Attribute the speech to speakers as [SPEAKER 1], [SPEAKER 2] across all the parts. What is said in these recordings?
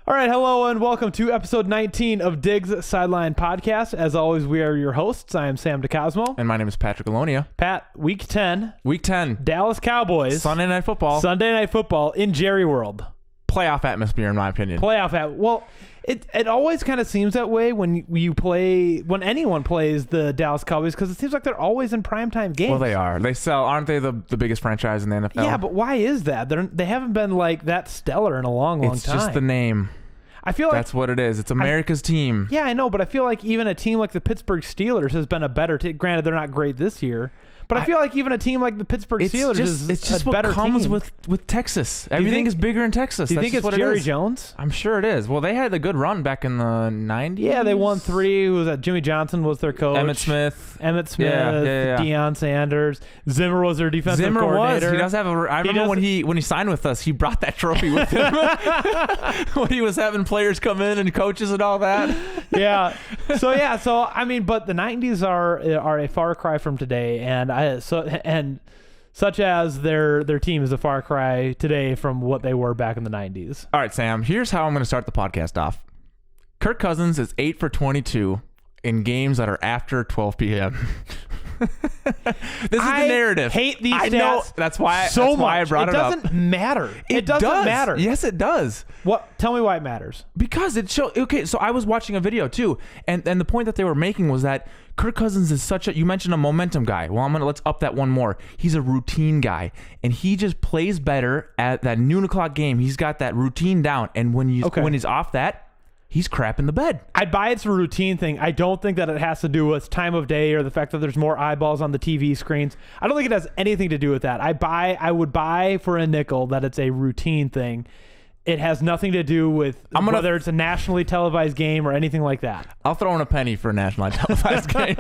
[SPEAKER 1] All right, hello and welcome to episode 19 of Diggs Sideline Podcast. As always, we are your hosts. I am Sam DeCosmo.
[SPEAKER 2] And my name is Patrick Alonia.
[SPEAKER 1] Pat, week 10.
[SPEAKER 2] Week 10.
[SPEAKER 1] Dallas Cowboys.
[SPEAKER 2] Sunday Night Football.
[SPEAKER 1] Sunday Night Football in Jerry World.
[SPEAKER 2] Playoff atmosphere, in my opinion.
[SPEAKER 1] Well, it always kind of seems that way when anyone plays the Dallas Cowboys, because it seems like they're always in primetime games.
[SPEAKER 2] Well, they are. Aren't they the biggest franchise in the NFL?
[SPEAKER 1] Yeah, but why is that? They haven't been like that stellar in a long time.
[SPEAKER 2] It's just the name.
[SPEAKER 1] I feel like
[SPEAKER 2] that's what it is. It's America's team.
[SPEAKER 1] Yeah, I know, but I feel like even a team like the Pittsburgh Steelers has been a better team. Granted, they're not great this year, but I feel like even a team like the Pittsburgh Steelers is a better team.
[SPEAKER 2] It's just what comes with Texas. Everything is bigger in Texas.
[SPEAKER 1] Do you think it's Jerry Jones?
[SPEAKER 2] I'm sure it is. Well, they had a good run back in the 90s.
[SPEAKER 1] Yeah, they won 3. Who was that? Jimmy Johnson was their coach.
[SPEAKER 2] Emmitt Smith.
[SPEAKER 1] Yeah. Deion Sanders. Zimmer was their defensive coordinator.
[SPEAKER 2] He does have I remember when he signed with us, he brought that trophy with him when he was having players come in and coaches and all that.
[SPEAKER 1] Yeah. So I mean, but the 90s are a far cry from today, and such as their team is a far cry today from what they were back in the 90s.
[SPEAKER 2] All right, Sam, here's how I'm going to start the podcast off. Kirk Cousins is 8 for 22 in games that are after 12 p.m. This is the narrative.
[SPEAKER 1] I hate these stats.
[SPEAKER 2] I know. That's why I brought it up.
[SPEAKER 1] It doesn't matter. It doesn't matter.
[SPEAKER 2] Yes, it does.
[SPEAKER 1] What? Tell me why it matters.
[SPEAKER 2] Because it shows. Okay, so I was watching a video too, and the point that they were making was that Kirk Cousins is you mentioned a momentum guy. Well, let's up that one more. He's a routine guy, and he just plays better at that noon o'clock game. He's got that routine down, and when he's off that, he's crap in the bed.
[SPEAKER 1] I buy it's a routine thing. I don't think that it has to do with time of day or the fact that there's more eyeballs on the TV screens. I don't think it has anything to do with that. I would buy for a nickel that it's a routine thing. It has nothing to do with whether it's a nationally televised game or anything like that.
[SPEAKER 2] I'll throw in a penny for a nationally televised game.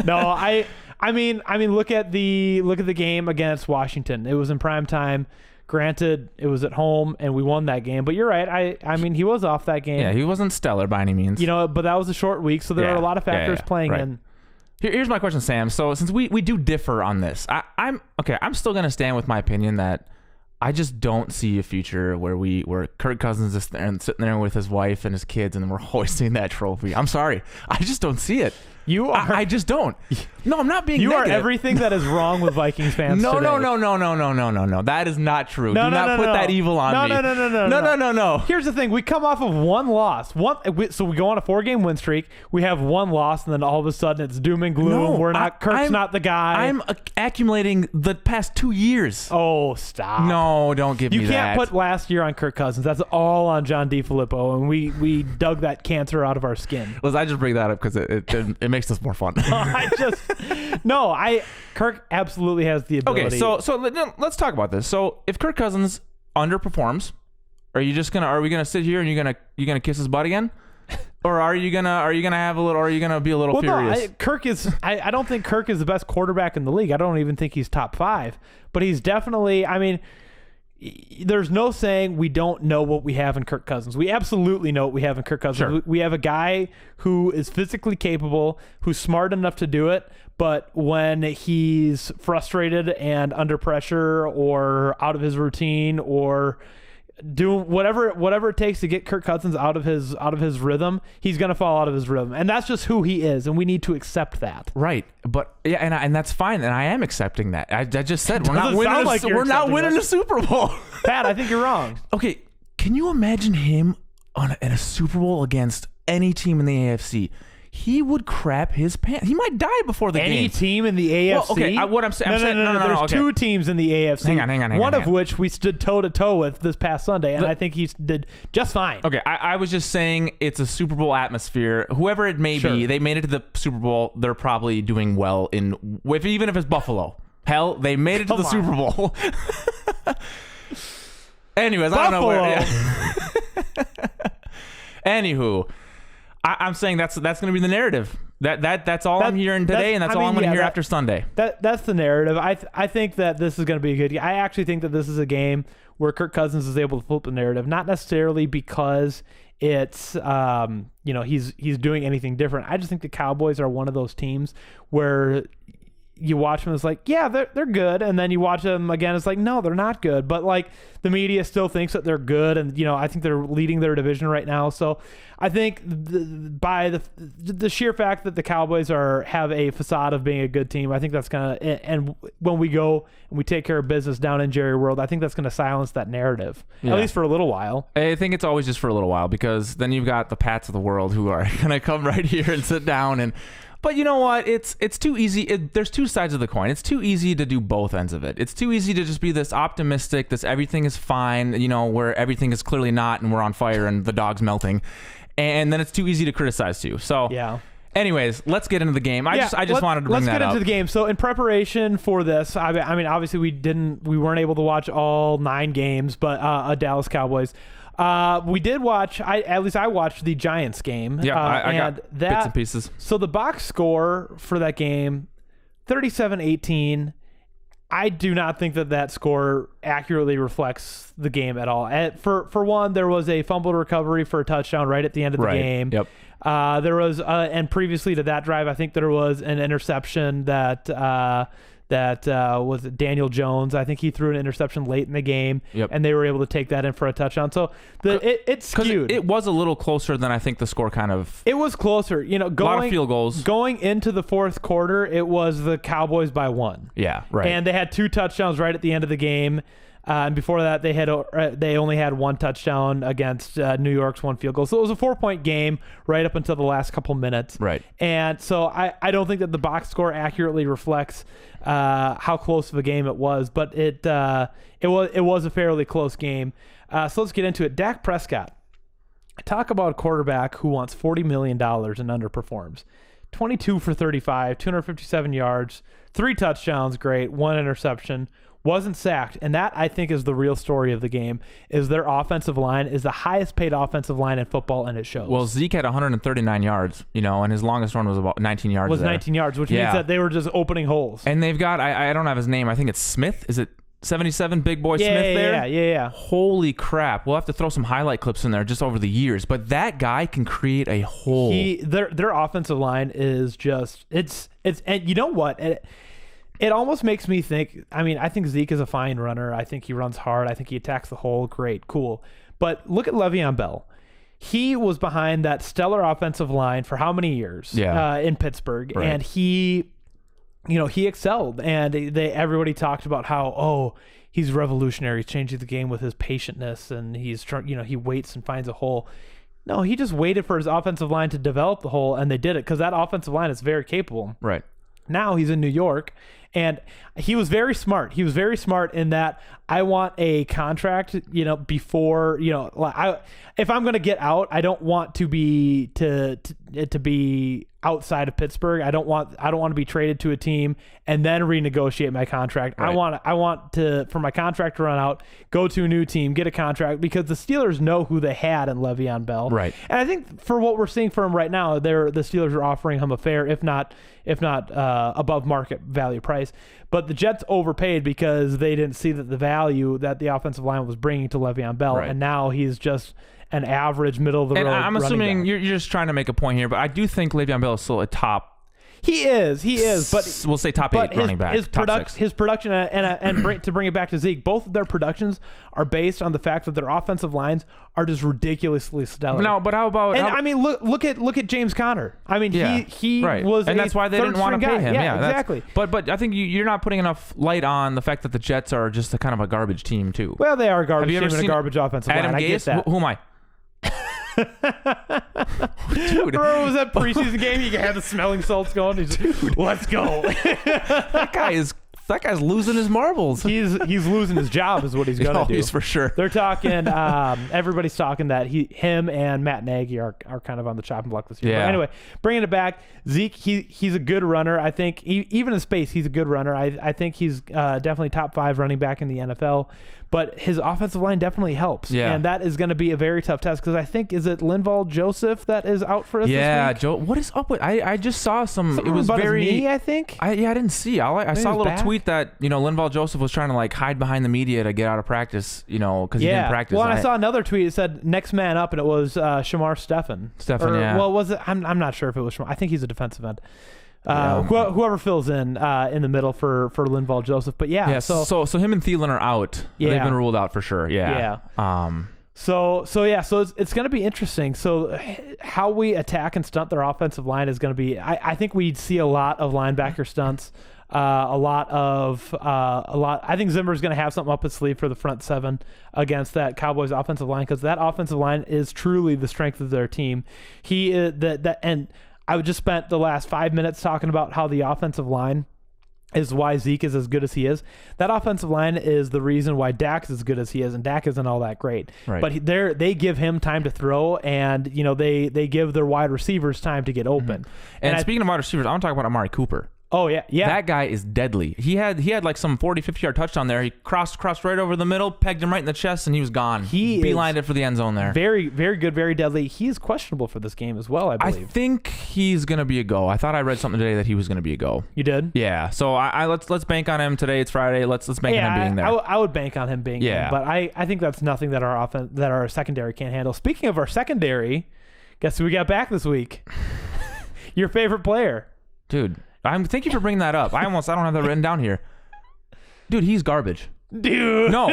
[SPEAKER 1] No, I mean, look at the game against Washington. It was in prime time. Granted, it was at home, and we won that game. But you're right. I mean, he was off that game.
[SPEAKER 2] Yeah, he wasn't stellar by any means.
[SPEAKER 1] But that was a short week, so there are a lot of factors playing in.
[SPEAKER 2] Here's my question, Sam. So since we do differ on this, I'm still going to stand with my opinion that I just don't see a future where Kirk Cousins is sitting there with his wife and his kids, and then we're hoisting that trophy. I'm sorry. I just don't see it.
[SPEAKER 1] You are.
[SPEAKER 2] I just don't. No, I'm not being
[SPEAKER 1] You
[SPEAKER 2] negative.
[SPEAKER 1] are everything that is wrong with Vikings fans
[SPEAKER 2] No.
[SPEAKER 1] today.
[SPEAKER 2] That is not true.
[SPEAKER 1] Do
[SPEAKER 2] not put that evil on me. No.
[SPEAKER 1] Here's the thing. We come off of one loss. So we go on a 4-game win streak. We have one loss, and then all of a sudden it's doom and gloom. Kirk's not the guy.
[SPEAKER 2] I'm accumulating the past 2 years.
[SPEAKER 1] Oh, stop.
[SPEAKER 2] No, don't give me that.
[SPEAKER 1] You can't put last year on Kirk Cousins. That's all on John DeFilippo, and we dug that cancer out of our skin.
[SPEAKER 2] Listen, I just bring that up because it makes this more fun.
[SPEAKER 1] Kirk absolutely has the ability.
[SPEAKER 2] Okay, so let's talk about this. So if Kirk Cousins underperforms, are we gonna sit here and you're gonna kiss his butt again? Or are you gonna be a little furious?
[SPEAKER 1] No, I don't think Kirk is the best quarterback in the league. I don't even think he's top 5, but he's definitely, I mean, there's no saying we don't know what we have in Kirk Cousins. We absolutely know what we have in Kirk Cousins.
[SPEAKER 2] Sure.
[SPEAKER 1] We have a guy who is physically capable, who's smart enough to do it, but when he's frustrated and under pressure or out of his routine or doing whatever it takes to get Kirk Cousins out of his rhythm, he's going to fall out of his rhythm. And that's just who he is, and we need to accept that.
[SPEAKER 2] Right. But yeah, and that's fine, and I am accepting that. I just said we're not winning the Super Bowl.
[SPEAKER 1] Pat, I think you're wrong.
[SPEAKER 2] Okay, can you imagine him in a Super Bowl against any team in the AFC? He would crap his pants. He might die before the game.
[SPEAKER 1] Any team in the AFC?
[SPEAKER 2] Well, okay, what I'm saying...
[SPEAKER 1] No. There's 2 teams in the AFC.
[SPEAKER 2] Hang on.
[SPEAKER 1] One of which we stood toe-to-toe with this past Sunday, and I think he did just fine.
[SPEAKER 2] Okay, I was just saying it's a Super Bowl atmosphere. Whoever it may be, they made it to the Super Bowl. They're probably doing well even if it's Buffalo. Hell, they made it to the Super Bowl. Anyways,
[SPEAKER 1] Buffalo.
[SPEAKER 2] I don't know where... Anywho... I'm saying that's going to be the narrative. That's all I'm hearing today, and that's all I'm going to hear after Sunday.
[SPEAKER 1] That's the narrative. I think that this is going to be a good game. I actually think that this is a game where Kirk Cousins is able to flip the narrative, not necessarily because it's he's doing anything different. I just think the Cowboys are one of those teams where you watch them, it's like, yeah, they're good, and then you watch them again, it's like, no, they're not good. But like the media still thinks that they're good, and I think they're leading their division right now. So I think by the sheer fact that the Cowboys have a facade of being a good team, I think that's gonna, and when we go and we take care of business down in Jerry World, I think that's gonna silence that narrative, at least for a little while.
[SPEAKER 2] I think it's always just for a little while, because then you've got the Pats of the world who are gonna come right here and sit down and. But you know what? It's too easy. There's two sides of the coin. It's too easy to do both ends of it. It's too easy to just be this optimistic, this everything is fine, where everything is clearly not, and we're on fire and the dog's melting. And then it's too easy to criticize too. So
[SPEAKER 1] yeah.
[SPEAKER 2] Anyways, let's get into the game. I just wanted to bring that up.
[SPEAKER 1] Let's get into the game. So in preparation for this, I mean, obviously we weren't able to watch all 9 games, but Dallas Cowboys. We did watch. At least I watched the Giants game.
[SPEAKER 2] Yeah, I got bits and pieces.
[SPEAKER 1] So the box score for that game, 37-18. I do not think that score accurately reflects the game at all. For one, there was a fumbled recovery for a touchdown right at the end of the game.
[SPEAKER 2] Yep.
[SPEAKER 1] There was, and previously to that drive, I think there was an interception that was Daniel Jones. I think he threw an interception late in the game, and they were able to take that in for a touchdown. So it skewed.
[SPEAKER 2] It was a little closer than I think the score kind of.
[SPEAKER 1] It was closer. A
[SPEAKER 2] lot of field goals.
[SPEAKER 1] Going into the fourth quarter, it was the Cowboys by 1.
[SPEAKER 2] Yeah, right.
[SPEAKER 1] And they had 2 touchdowns right at the end of the game. And before that, they only had 1 touchdown against New York's 1 field goal. So it was a 4-point game right up until the last couple minutes.
[SPEAKER 2] Right.
[SPEAKER 1] And so I don't think that the box score accurately reflects how close of a game it was, but it was a fairly close game. So let's get into it. Dak Prescott. Talk about a quarterback who wants $40 million and underperforms. 22 for 35, 257 yards, 3 touchdowns, great, 1 interception. Wasn't sacked, and that I think is the real story of the game. Is their offensive line is the highest paid offensive line in football, and it shows.
[SPEAKER 2] Well, Zeke had 139 yards, and his longest run was about 19 yards.
[SPEAKER 1] Was 19 yards, which means that they were just opening holes.
[SPEAKER 2] And they've got I don't have his name. I think it's Smith. Is it 77 Big Boy Smith there?
[SPEAKER 1] Yeah.
[SPEAKER 2] Holy crap! We'll have to throw some highlight clips in there just over the years. But that guy can create a hole.
[SPEAKER 1] Their offensive line is just it's and you know what. It almost makes me think, I think Zeke is a fine runner. I think he runs hard. I think he attacks the hole. Great, cool. But look at Le'Veon Bell. He was behind that stellar offensive line for how many years in Pittsburgh? Right. And he excelled. And everybody talked about how, he's revolutionary. He's changing the game with his patientness, and he waits and finds a hole. No, he just waited for his offensive line to develop the hole, and they did it because that offensive line is very capable.
[SPEAKER 2] Right.
[SPEAKER 1] Now he's in New York, and he was very smart. He was very smart in that I want a contract, before, if I'm going to get out, I don't want to be to be outside of Pittsburgh. I don't want to be traded to a team and then renegotiate my contract. Right. I want for my contract to run out, go to a new team, get a contract, because the Steelers know who they had in Le'Veon Bell.
[SPEAKER 2] Right.
[SPEAKER 1] And I think for what we're seeing from him right now, the Steelers are offering him a fair, if not above market value price. But the Jets overpaid because they didn't see that the value that the offensive line was bringing to Le'Veon Bell, and now he's just an average middle of the road. And
[SPEAKER 2] I'm assuming you're just trying to make a point here, but I do think Le'Veon Bell is still a top.
[SPEAKER 1] He is, but
[SPEAKER 2] we'll say top 8 running back.
[SPEAKER 1] His production, and to bring it back to Zeke, both of their productions are based on the fact that their offensive lines are just ridiculously stellar.
[SPEAKER 2] No, but how about?
[SPEAKER 1] Look at James Conner. He
[SPEAKER 2] right.
[SPEAKER 1] was,
[SPEAKER 2] and that's why they didn't want to pay him.
[SPEAKER 1] Yeah, exactly.
[SPEAKER 2] But I think you're not putting enough light on the fact that the Jets are just a kind of a garbage team too.
[SPEAKER 1] Well, they are a garbage team and a garbage offensive
[SPEAKER 2] Adam
[SPEAKER 1] line.
[SPEAKER 2] Gase?
[SPEAKER 1] I get that.
[SPEAKER 2] Who am I?
[SPEAKER 1] Dude, remember was that preseason game? You had the smelling salts going. He's like, let's go.
[SPEAKER 2] That guy's losing his marbles.
[SPEAKER 1] He's losing his job, is what he's gonna do.
[SPEAKER 2] He's for sure.
[SPEAKER 1] They're talking. Everybody's talking that him and Matt Nagy are kind of on the chopping block this year.
[SPEAKER 2] Yeah.
[SPEAKER 1] But anyway, bringing it back, Zeke. He's a good runner. I think even in space, he's a good runner. I think he's definitely top 5 running back in the NFL. But his offensive line definitely helps. Yeah. And that is going to be a very tough test because I think, is it Linval Joseph that is out for us this week?
[SPEAKER 2] Joe. What is up with? I just saw
[SPEAKER 1] something
[SPEAKER 2] it was
[SPEAKER 1] about
[SPEAKER 2] very.
[SPEAKER 1] His knee, I think.
[SPEAKER 2] I didn't see. I saw a little tweet that Linval Joseph was trying to hide behind the media to get out of practice. Because he didn't practice.
[SPEAKER 1] Well, I saw another tweet. It said next man up, and it was Shamar Stephen.
[SPEAKER 2] Yeah.
[SPEAKER 1] Well, was it? I'm not sure if it was Shamar. I think he's a defensive end. Whoever fills in the middle for Linval Joseph. But yeah.
[SPEAKER 2] So him and Thielen are out.
[SPEAKER 1] Yeah.
[SPEAKER 2] They've been ruled out for sure. Yeah.
[SPEAKER 1] So it's going to be interesting. So how we attack and stunt their offensive line is going to be. I think we'd see a lot of linebacker stunts. I think Zimmer's going to have something up his sleeve for the front seven against that Cowboys offensive line, because that offensive line is truly the strength of their team. He is and I just spent the last 5 minutes talking about how the offensive line is why Zeke is as good as he is. That offensive line is the reason why Dak is as good as he is, and Dak isn't all that great.
[SPEAKER 2] Right.
[SPEAKER 1] But they give him time to throw, and they give their wide receivers time to get open.
[SPEAKER 2] Mm-hmm. And speaking of wide receivers, I want to talk about Amari Cooper.
[SPEAKER 1] Oh, yeah.
[SPEAKER 2] That guy is deadly. He had like some 40, 50-yard touchdown there. He crossed right over the middle, pegged him right in the chest, and he was gone. He beelined it for the end zone there.
[SPEAKER 1] Very, very good, very deadly. He is questionable for this game as well, I believe.
[SPEAKER 2] I think he's going to be a go. I thought I read something today that he was going to be a go.
[SPEAKER 1] You did?
[SPEAKER 2] Yeah. So let's bank on him today. It's Friday. Let's bank on him being there.
[SPEAKER 1] I would bank on him being there. But I think that's nothing that our secondary can't handle. Speaking of our secondary, guess who we got back this week? Your favorite player.
[SPEAKER 2] Dude. Thank you for bringing that up. I don't have that written down here. Dude, he's garbage.
[SPEAKER 1] Dude.
[SPEAKER 2] No.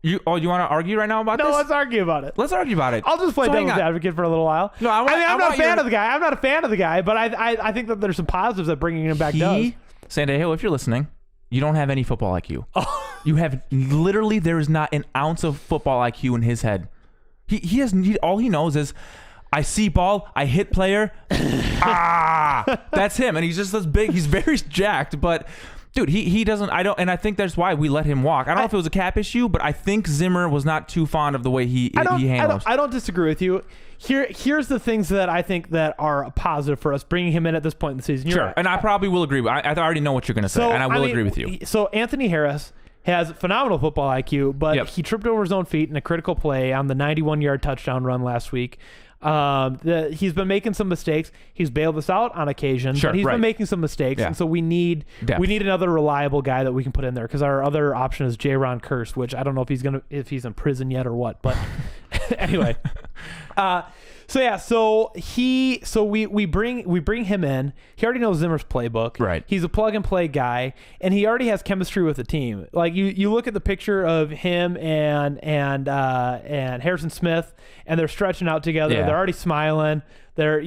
[SPEAKER 2] You want to argue right now about this?
[SPEAKER 1] No, let's argue about it.
[SPEAKER 2] Let's argue about it.
[SPEAKER 1] I'll just play devil's advocate for a little while.
[SPEAKER 2] No, I'm
[SPEAKER 1] not a fan of the guy. I'm not a fan of the guy, but I think that there's some positives that bringing him back does.
[SPEAKER 2] Sandejo, if you're listening, you don't have any football IQ. You have literally, there is not an ounce of football IQ in his head. All he knows is, I see ball, I hit player, that's him. And he's just this big, he's very jacked, but dude, he doesn't, and I think that's why we let him walk. I don't know if it was a cap issue, but I think Zimmer was not too fond of the way he handles.
[SPEAKER 1] I don't disagree with you. Here's the things that I think that are a positive for us bringing him in at this point in the season.
[SPEAKER 2] Sure, and I probably will agree. I already know what you're going to say, and I will agree with you.
[SPEAKER 1] So Anthony Harris has phenomenal football IQ, but he tripped over his own feet in a critical play on the 91-yard touchdown run last week. He's been making some mistakes. He's bailed us out on occasion, but he's been making some mistakes, and so we need another reliable guy that we can put in there, because our other option is Jaylon Curse, which I don't know if he's in prison yet or what, but anyway. So we bring him in. He already knows Zimmer's playbook.
[SPEAKER 2] Right.
[SPEAKER 1] He's a plug and play guy, and he already has chemistry with the team. Like you look at the picture of him and Harrison Smith, and they're stretching out together. Yeah. They're already smiling. There's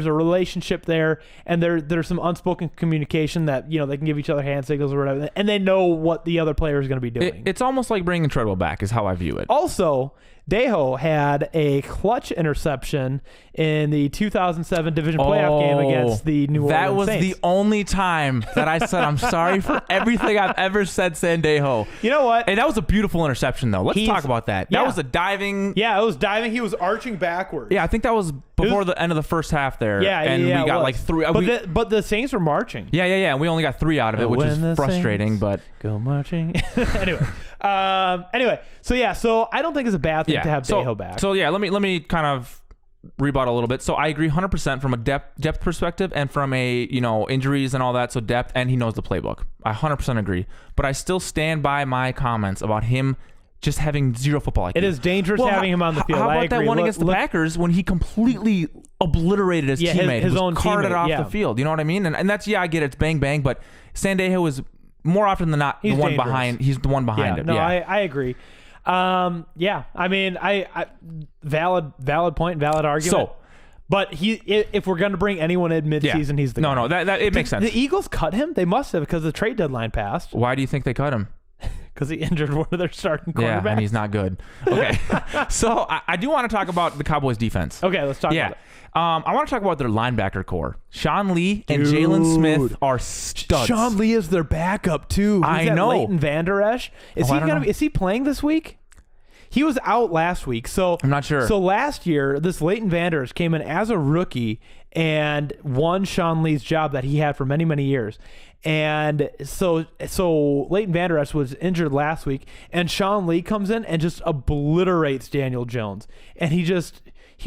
[SPEAKER 1] a relationship there, and there's some unspoken communication that they can give each other hand signals or whatever, and they know what the other player is going to be doing.
[SPEAKER 2] It's almost like bringing Treadwell back is how I view it.
[SPEAKER 1] Also, Dejo had a clutch interception in the 2007 division playoff game against the New Orleans Saints.
[SPEAKER 2] That was the only time that I said I'm sorry for everything I've ever said, Sandejo.
[SPEAKER 1] You know what?
[SPEAKER 2] And that was a beautiful interception, though. Let's talk about that. That was a diving.
[SPEAKER 1] Yeah, it was diving. He was arching backwards.
[SPEAKER 2] Yeah, I think that was before the end of the first half there.
[SPEAKER 1] Yeah,
[SPEAKER 2] and we got like three.
[SPEAKER 1] But the Saints were marching.
[SPEAKER 2] Yeah. And we only got 3 out of it, which is frustrating. But
[SPEAKER 1] go marching. Anyway. So I don't think it's a bad thing to have Dejo back.
[SPEAKER 2] So let me kind of rebut a little bit. So I agree 100% from a depth perspective, and from a injuries and all that. So depth, and he knows the playbook. I 100% agree. But I still stand by my comments about him just having zero football IQ.
[SPEAKER 1] It is dangerous having him on the field.
[SPEAKER 2] How about that one against the Packers when he completely obliterated his teammate,
[SPEAKER 1] his own
[SPEAKER 2] carted
[SPEAKER 1] teammate,
[SPEAKER 2] off the field? You know what I mean? And that's, I get it. It's bang bang, but Sandejo is more often than not the one behind. He's the one behind it.
[SPEAKER 1] No, I agree. I mean, I valid point, valid argument. So, but if we're going to bring anyone in midseason, he's the guy.
[SPEAKER 2] No, that it makes sense.
[SPEAKER 1] The Eagles cut him. They must have, because the trade deadline passed.
[SPEAKER 2] Why do you think they cut him?
[SPEAKER 1] Because he injured one of their starting quarterbacks.
[SPEAKER 2] Yeah, and he's not good. Okay. So I do want to talk about the Cowboys defense.
[SPEAKER 1] Okay, let's talk about it.
[SPEAKER 2] I want to talk about their linebacker core. Shawn Lee and Jaylon Smith are studs.
[SPEAKER 1] Shawn Lee is their backup too.
[SPEAKER 2] I know.
[SPEAKER 1] Leighton Vander Esch. Is he playing this week? He was out last week, so
[SPEAKER 2] I'm not sure.
[SPEAKER 1] So last year, this Leighton Vander Esch came in as a rookie and won Shawn Lee's job that he had for many, many years. And so Leighton Vander Esch was injured last week, and Shawn Lee comes in and just obliterates Daniel Jones, and he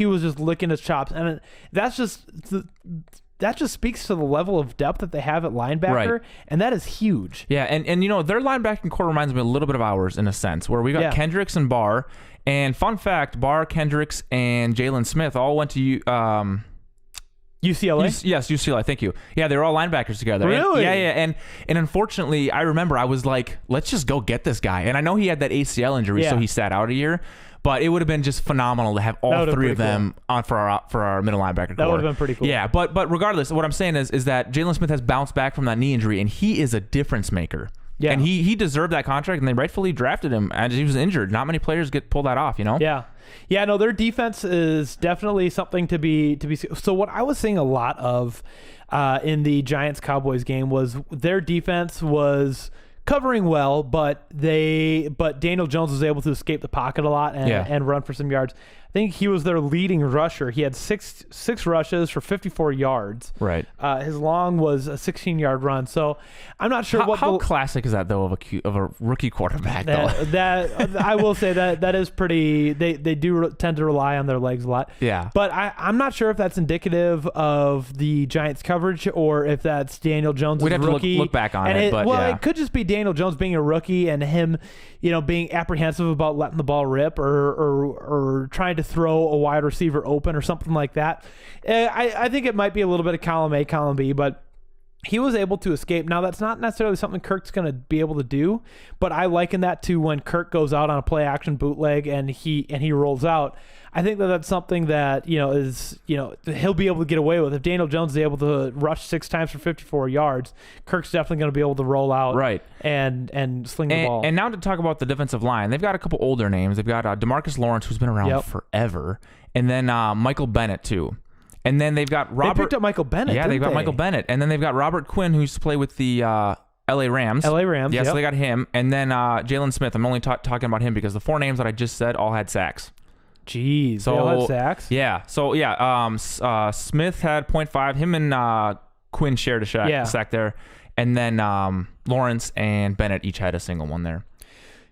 [SPEAKER 1] was just licking his chops, and that just speaks to the level of depth that they have at linebacker, and that is huge.
[SPEAKER 2] Yeah, and their linebacking core reminds me a little bit of ours in a sense, where we got Kendricks and Barr, and fun fact, Barr, Kendricks, and Jaylon Smith all went to
[SPEAKER 1] UCLA?
[SPEAKER 2] Yes, UCLA. Thank you. Yeah, they were all linebackers together.
[SPEAKER 1] Really?
[SPEAKER 2] And unfortunately, I remember I was like, let's just go get this guy. And I know he had that ACL injury, so he sat out a year. But it would have been just phenomenal to have all three of them on for our middle linebacker core.
[SPEAKER 1] That would have been pretty cool.
[SPEAKER 2] Yeah, but regardless, what I'm saying is that Jaylon Smith has bounced back from that knee injury, and he is a difference maker. Yeah. And he deserved that contract, and they rightfully drafted him as he was injured. Not many players pull that off, you know?
[SPEAKER 1] Yeah. Yeah, no, their defense is definitely something to be. So what I was seeing a lot of in the Giants-Cowboys game was their defense was covering well, but Daniel Jones was able to escape the pocket a lot and run for some yards. I think he was their leading rusher. He had six rushes for 54 yards.
[SPEAKER 2] Right.
[SPEAKER 1] His long was a 16-yard run. So I'm not sure
[SPEAKER 2] how classic is that though of a rookie quarterback.
[SPEAKER 1] That I will say that is pretty. They do tend to rely on their legs a lot.
[SPEAKER 2] Yeah.
[SPEAKER 1] But I'm not sure if that's indicative of the Giants' coverage or if that's Daniel Jones'
[SPEAKER 2] We'd have
[SPEAKER 1] rookie.
[SPEAKER 2] to look back on it.
[SPEAKER 1] It could just be Daniel Jones being a rookie and him, being apprehensive about letting the ball rip or trying to throw a wide receiver open or something like that. I think it might be a little bit of column A, column B, but he was able to escape. Now, that's not necessarily something Kirk's going to be able to do, but I liken that to when Kirk goes out on a play action bootleg and he rolls out. I think that's something that, is, he'll be able to get away with. If Daniel Jones is able to rush 6 times for 54 yards, Kirk's definitely going to be able to roll out and sling the ball.
[SPEAKER 2] And now to talk about the defensive line, they've got a couple older names. They've got DeMarcus Lawrence, who's been around forever, and then Michael Bennett, too. And then they've got Robert.
[SPEAKER 1] They picked up Michael Bennett.
[SPEAKER 2] Yeah, they've got Michael Bennett. And then they've got Robert Quinn, who used to play with the LA Rams.
[SPEAKER 1] Yeah,
[SPEAKER 2] so they got him. And then Jaylon Smith. I'm only talking about him because the 4 names that I just said all had sacks.
[SPEAKER 1] Jeez, they all had sacks?
[SPEAKER 2] Yeah. So, Smith had 0.5. Him and Quinn shared a sack there. And then Lawrence and Bennett each had a single one there.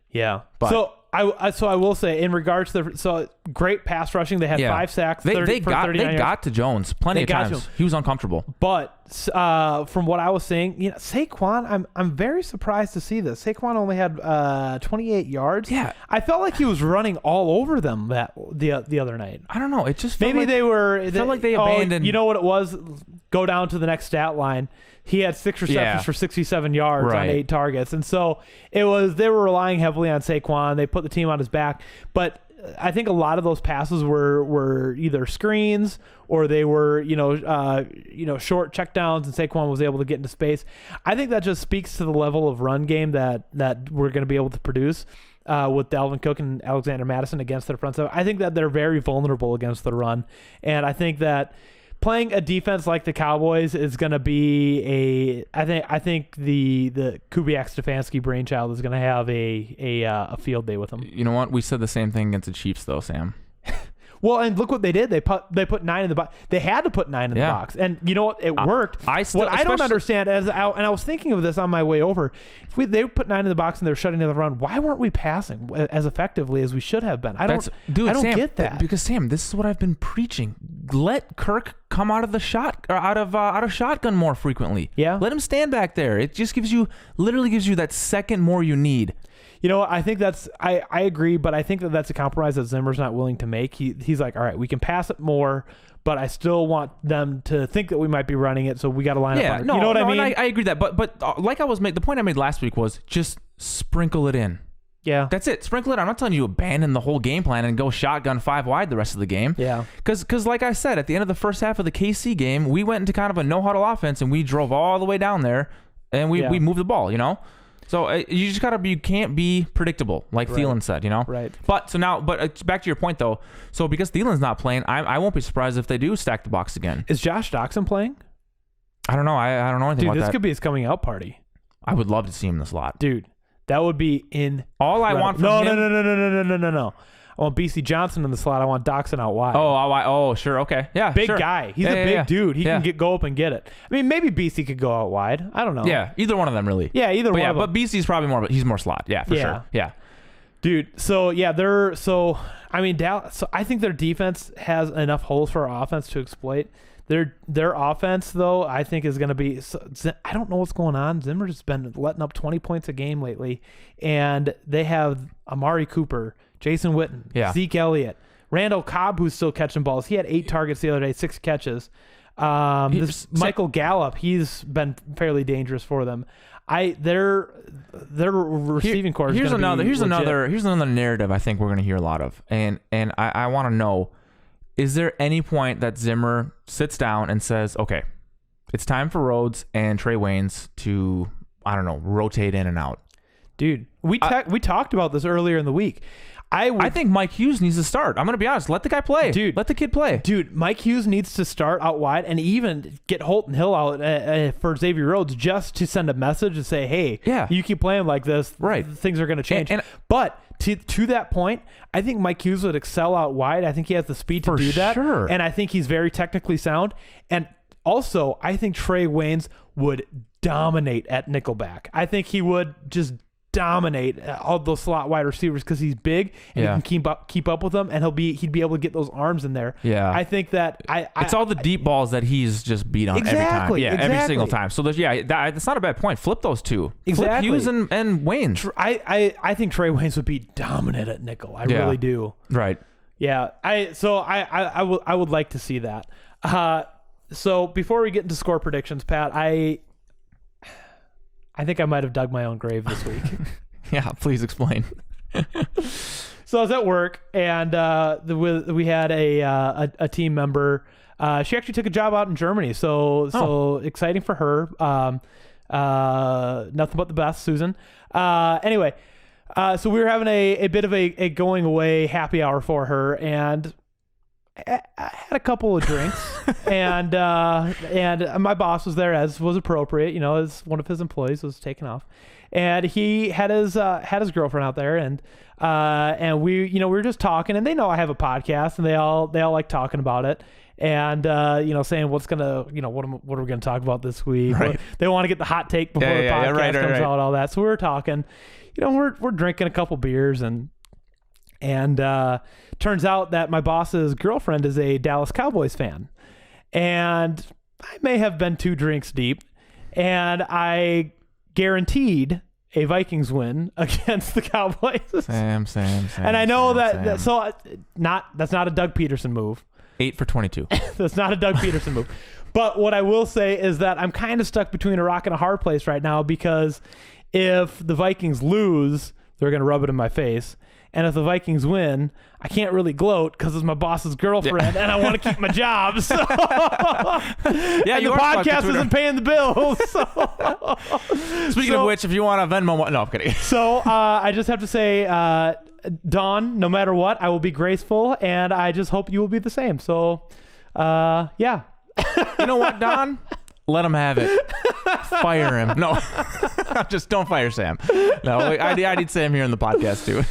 [SPEAKER 1] Yeah. But I will say, in regards to great pass rushing, they had 5 sacks.
[SPEAKER 2] They got to Jones plenty of times. He was uncomfortable.
[SPEAKER 1] But from what I was saying, Saquon, I'm very surprised to see this. Saquon only had 28 yards.
[SPEAKER 2] Yeah,
[SPEAKER 1] I felt like he was running all over them the other night.
[SPEAKER 2] I don't know. It just felt
[SPEAKER 1] maybe
[SPEAKER 2] like, felt like they abandoned.
[SPEAKER 1] You know what it was? Go down to the next stat line. He had 6 receptions for 67 yards on 8 targets. And so they were relying heavily on Saquon. They put the team on his back. But I think a lot of those passes were either screens or they were, short checkdowns, and Saquon was able to get into space. I think that just speaks to the level of run game that we're going to be able to produce with Dalvin Cook and Alexander Mattison against their front seven. I think that they're very vulnerable against the run. And I think that playing a defense like the Cowboys is going to be I think the Kubiak Stefanski brainchild is going to have a field day with them.
[SPEAKER 2] You know what? We said the same thing against the Chiefs, though, Sam.
[SPEAKER 1] Well, and look what they did. They put 9 in the box. They had to put 9 in the box, and you know what? It worked. What I don't understand, and I was thinking of this on my way over, if they put 9 in the box and they're shutting down the run, why weren't we passing as effectively as we should have been? I don't get that.
[SPEAKER 2] Because Sam, this is what I've been preaching. Let Kirk come out of shotgun more frequently.
[SPEAKER 1] Yeah.
[SPEAKER 2] Let him stand back there. It just literally gives you that second more you need.
[SPEAKER 1] You know, I think I agree, but I think that's a compromise that Zimmer's not willing to make. He's like, all right, we can pass it more, but I still want them to think that we might be running it, so we got to line up.
[SPEAKER 2] No,
[SPEAKER 1] you know what I mean?
[SPEAKER 2] I agree that, but like the point I made last week was just sprinkle it in.
[SPEAKER 1] Yeah.
[SPEAKER 2] That's it. Sprinkle it. I'm not telling you abandon the whole game plan and go shotgun 5 wide the rest of the game.
[SPEAKER 1] Yeah.
[SPEAKER 2] Because like I said, at the end of the first half of the KC game, we went into kind of a no-huddle offense, and we drove all the way down there, and we moved the ball, So you just you can't be predictable, like Thielen said,
[SPEAKER 1] Right.
[SPEAKER 2] But back to your point though. So because Thielen's not playing, I won't be surprised if they do stack the box again.
[SPEAKER 1] Is Josh Doxson playing?
[SPEAKER 2] I don't know. I don't know anything about that.
[SPEAKER 1] Dude, this could be his coming out party.
[SPEAKER 2] I would love to see him in the slot.
[SPEAKER 1] Dude, that would be incredible.
[SPEAKER 2] All I want from him.
[SPEAKER 1] No. I want BC Johnson in the slot. I want Doxson out wide.
[SPEAKER 2] Oh, sure. Okay. Yeah.
[SPEAKER 1] Big
[SPEAKER 2] sure.
[SPEAKER 1] guy. He's a big dude. He can go up and get it. I mean, maybe BC could go out wide. I don't know.
[SPEAKER 2] Yeah. Either one of them, really.
[SPEAKER 1] Yeah, either one of them.
[SPEAKER 2] But BC's probably he's more slot. Yeah, for sure. Yeah.
[SPEAKER 1] Dude, Dallas, I think their defense has enough holes for our offense to exploit. Their offense, though, I think is going to be. I don't know what's going on. Zimmer's been letting up 20 points a game lately, and they have Amari Cooper, Jason Witten, Zeke Elliott, Randall Cobb, who's still catching balls. He had 8 targets the other day, 6 catches. This Michael Gallup, he's been fairly dangerous for them. Their receiving core is
[SPEAKER 2] here's
[SPEAKER 1] another
[SPEAKER 2] narrative I think we're going to hear a lot of, and I want to know, is there any point that Zimmer sits down and says, okay, it's time for Rhodes and Trey Waynes to, I don't know, rotate in and out?
[SPEAKER 1] Dude, we talked about this earlier in the week. I
[SPEAKER 2] think Mike Hughes needs to start. I'm going to be honest. Let the guy play.
[SPEAKER 1] Dude.
[SPEAKER 2] Let the kid play.
[SPEAKER 1] Dude, Mike Hughes needs to start out wide and even get Holton Hill out for Xavier Rhodes just to send a message and say, hey, you keep playing like this,
[SPEAKER 2] right?
[SPEAKER 1] Things are going to change. But to that point, I think Mike Hughes would excel out wide. I think he has the speed to do that.
[SPEAKER 2] Sure.
[SPEAKER 1] And I think he's very technically sound. And also, I think Trey Waynes would dominate at nickelback. I think he would just dominate all those slot wide receivers because he's big and he can keep up with them, and he'd be able to get those arms in there.
[SPEAKER 2] Yeah,
[SPEAKER 1] I think that
[SPEAKER 2] it's all the deep balls that he's just beat on every time. Yeah,
[SPEAKER 1] exactly.
[SPEAKER 2] Every single time. So that's not a bad point. Flip those two.
[SPEAKER 1] Exactly.
[SPEAKER 2] Flip Hughes and Waynes.
[SPEAKER 1] I think Trey Waynes would be dominant at nickel. I really do.
[SPEAKER 2] Right.
[SPEAKER 1] Yeah. I would like to see that. So before we get into score predictions, Pat, I think I might have dug my own grave this week.
[SPEAKER 2] Yeah, please explain.
[SPEAKER 1] So I was at work, and we had a team member. She actually took a job out in Germany, so exciting for her. Nothing but the best, Susan. Anyway, so we were having a bit of a going away happy hour for her, and I had a couple of drinks, and my boss was there, as was appropriate, as one of his employees was taking off, and he had his girlfriend out there, and we were just talking, and they know I have a podcast, and they all like talking about it, and saying what are we gonna talk about this week?
[SPEAKER 2] Right.
[SPEAKER 1] They want to get the hot take before the podcast comes out, all that. So we were talking, we're drinking a couple beers, and turns out that my boss's girlfriend is a Dallas Cowboys fan. And I may have been 2 drinks deep. And I guaranteed a Vikings win against the Cowboys.
[SPEAKER 2] Sam.
[SPEAKER 1] And I know that's not a Doug Peterson move.
[SPEAKER 2] 8 for 22.
[SPEAKER 1] That's not a Doug Peterson move. But what I will say is that I'm kind of stuck between a rock and a hard place right now, because if the Vikings lose, they're going to rub it in my face. And if the Vikings win, I can't really gloat because it's my boss's girlfriend, and I want to keep my job. So and the podcast isn't paying the bills. So.
[SPEAKER 2] Speaking of which, if you want to Venmo, no, I'm kidding.
[SPEAKER 1] So I just have to say, Dawn, no matter what, I will be graceful, and I just hope you will be the same. So, yeah.
[SPEAKER 2] You know what, Don? Let him have it. Fire him. No, just don't fire Sam. No, I need Sam here in the podcast too.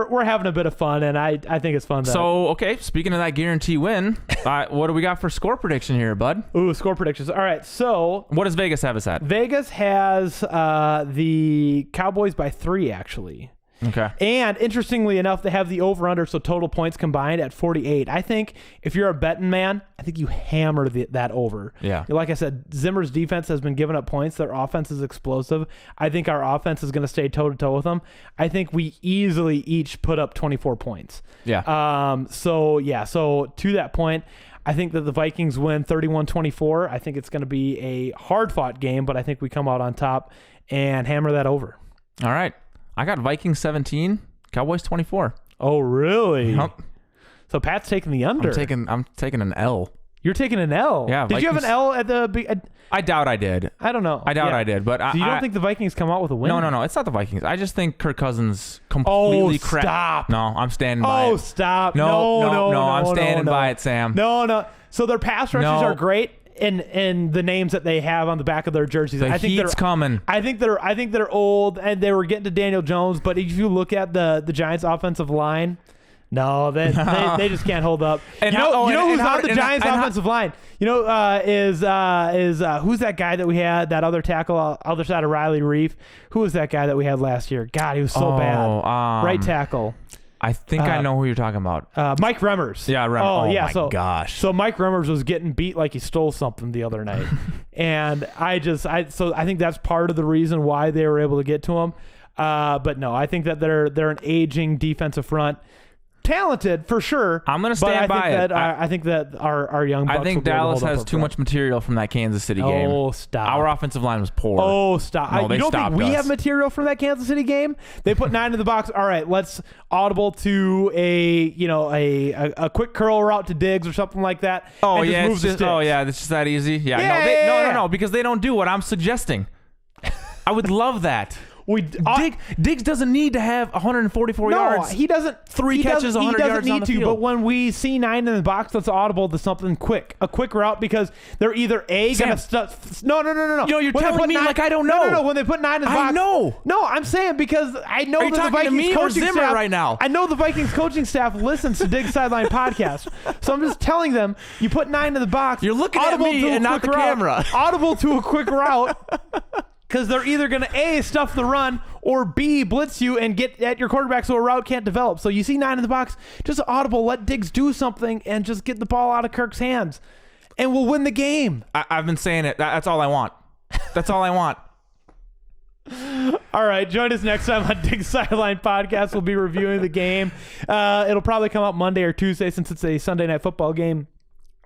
[SPEAKER 1] We're having a bit of fun, and I think it's fun.
[SPEAKER 2] So, okay, speaking of that guarantee win, what do we got for score prediction here, bud?
[SPEAKER 1] Ooh, score predictions. All right, so
[SPEAKER 2] what does Vegas have us at?
[SPEAKER 1] Vegas has the Cowboys by 3, actually.
[SPEAKER 2] Okay.
[SPEAKER 1] And interestingly enough, they have the over-under, so total points combined at 48. I think if you're a betting man, I think you hammer that over.
[SPEAKER 2] Yeah.
[SPEAKER 1] Like I said, Zimmer's defense has been giving up points. Their offense is explosive. I think our offense is going to stay toe-to-toe with them. I think we easily each put up 24 points.
[SPEAKER 2] Yeah.
[SPEAKER 1] So to that point, I think that the Vikings win 31-24. I think it's going to be a hard-fought game, but I think we come out on top and hammer that over.
[SPEAKER 2] All right. I got Vikings 17, Cowboys 24.
[SPEAKER 1] Oh, really?
[SPEAKER 2] Yep.
[SPEAKER 1] So Pat's taking the under.
[SPEAKER 2] I'm taking an L.
[SPEAKER 1] You're taking an L.
[SPEAKER 2] Yeah.
[SPEAKER 1] Did you have an L at the?
[SPEAKER 2] I doubt I did.
[SPEAKER 1] I don't know.
[SPEAKER 2] I doubt I did, but
[SPEAKER 1] so you don't think the Vikings come out with a win?
[SPEAKER 2] No. It's not the Vikings. I just think Kirk Cousins completely crap.
[SPEAKER 1] Stop.
[SPEAKER 2] No, I'm standing by it.
[SPEAKER 1] Oh, stop.
[SPEAKER 2] No. I'm standing by it, Sam.
[SPEAKER 1] No. So their pass rushes are great. In the names that they have on the back of their jerseys,
[SPEAKER 2] I think they're coming.
[SPEAKER 1] I think they're old, and they were getting to Daniel Jones. But if you look at the Giants' offensive line, they just can't hold up. And who's on the Giants' offensive line? Is who's that guy that we had, that other tackle, other side of Riley Reef? Who was that guy that we had last year? God, he was so bad. Right tackle.
[SPEAKER 2] I think I know who you're talking about.
[SPEAKER 1] Mike Remmers.
[SPEAKER 2] Yeah, Remmers.
[SPEAKER 1] Oh, my
[SPEAKER 2] gosh.
[SPEAKER 1] So Mike Remmers was getting beat like he stole something the other night. And I think that's part of the reason why they were able to get to him. But no, I think that they're an aging defensive front. talented for sure.
[SPEAKER 2] I'm going to stand by it.
[SPEAKER 1] I think that our young Bucks
[SPEAKER 2] I think Dallas has too much material from that Kansas City game.
[SPEAKER 1] Oh, stop.
[SPEAKER 2] Our offensive line was poor.
[SPEAKER 1] Oh, stop.
[SPEAKER 2] No,
[SPEAKER 1] You don't think we have material from that Kansas City game? They put 9 in the box. All right, let's audible to a quick curl route to Diggs or something like that.
[SPEAKER 2] Oh,
[SPEAKER 1] and
[SPEAKER 2] yeah.
[SPEAKER 1] move the sticks.
[SPEAKER 2] It's just that easy. Yeah.
[SPEAKER 1] Yeah,
[SPEAKER 2] No, because they don't do what I'm suggesting. I would love that. Diggs doesn't need to have 144 yards.
[SPEAKER 1] No, he doesn't.
[SPEAKER 2] 3 catches, 100 yards on the field.
[SPEAKER 1] But when we see 9 in the box, let's audible to something quick, a quick route, because they're either going to No.
[SPEAKER 2] You're telling me like I don't know.
[SPEAKER 1] No. When they put 9 in the box,
[SPEAKER 2] I know.
[SPEAKER 1] No, I'm saying because I know that the Vikings coaching staff
[SPEAKER 2] right now.
[SPEAKER 1] I know the Vikings coaching staff listens to Diggs Sideline podcast, so I'm just telling them you put 9 in the box.
[SPEAKER 2] You're looking at me and not the camera.
[SPEAKER 1] Audible to a quick route. Because they're either going to A, stuff the run, or B, blitz you and get at your quarterback so a route can't develop. So you see 9 in the box, just audible, let Diggs do something, and just get the ball out of Kirk's hands. And we'll win the game.
[SPEAKER 2] I've been saying it. That's all I want. That's all I want.
[SPEAKER 1] All right, join us next time on Diggs Sideline Podcast. We'll be reviewing the game. It'll probably come out Monday or Tuesday since it's a Sunday Night Football game.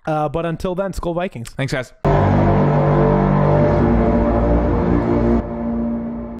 [SPEAKER 1] But until then, Skol Vikings.
[SPEAKER 2] Thanks, guys.